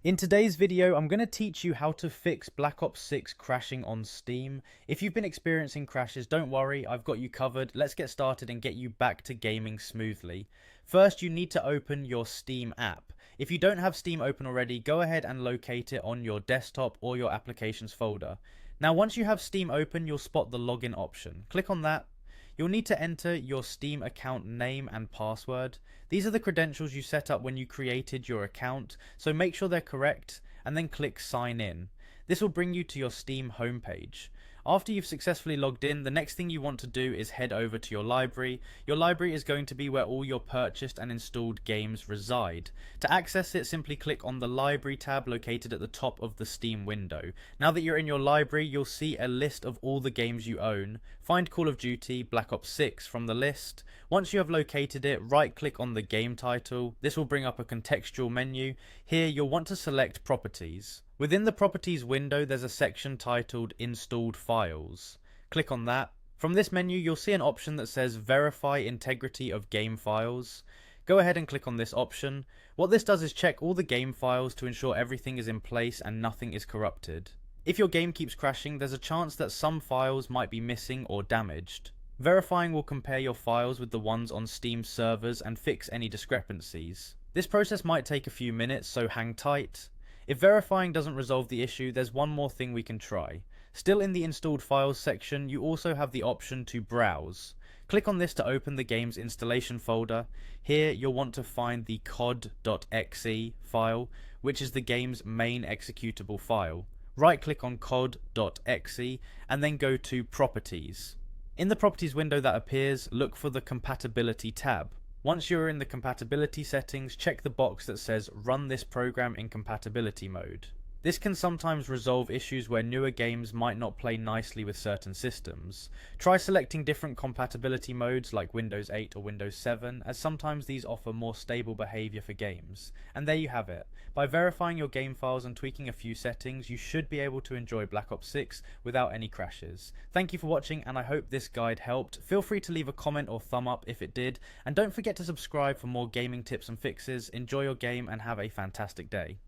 In today's video, I'm going to teach you how to fix Black Ops 6 crashing on Steam. If you've been experiencing crashes, don't worry, I've got you covered. Let's get started and get you back to gaming smoothly. First, you need to open your Steam app. If you don't have Steam open already, go ahead and locate it on your desktop or your applications folder. Now, once you have Steam open, you'll spot the login option. Click on that. You'll need to enter your Steam account name and password. These are the credentials you set up when you created your account, so make sure they're correct and then click sign in. This will bring you to your Steam homepage. After you've successfully logged in, the next thing you want to do is head over to your library. Your library is going to be where all your purchased and installed games reside. To access it, simply click on the library tab located at the top of the Steam window. Now that you're in your library, you'll see a list of all the games you own. Find Call of Duty Black Ops 6 from the list. Once you have located it, right click on the game title. This will bring up a contextual menu. Here you'll want to select Properties. Within the Properties window, there's a section titled Installed Files. Click on that. From this menu, you'll see an option that says Verify Integrity of Game Files. Go ahead and click on this option. What this does is check all the game files to ensure everything is in place and nothing is corrupted. If your game keeps crashing, there's a chance that some files might be missing or damaged. Verifying will compare your files with the ones on Steam servers and fix any discrepancies. This process might take a few minutes, so hang tight. If verifying doesn't resolve the issue, there's one more thing we can try. Still in the installed files section, you also have the option to browse. Click on this to open the game's installation folder. Here you'll want to find the cod.exe file, which is the game's main executable file. Right click on cod.exe and then go to Properties. In the Properties window that appears, look for the Compatibility tab. Once you're in the compatibility settings, check the box that says Run this program in compatibility mode. This can sometimes resolve issues where newer games might not play nicely with certain systems. Try selecting different compatibility modes like Windows 8 or Windows 7, as sometimes these offer more stable behavior for games. And there you have it. By verifying your game files and tweaking a few settings, you should be able to enjoy Black Ops 6 without any crashes. Thank you for watching, and I hope this guide helped. Feel free to leave a comment or thumb up if it did, and don't forget to subscribe for more gaming tips and fixes. Enjoy your game and have a fantastic day.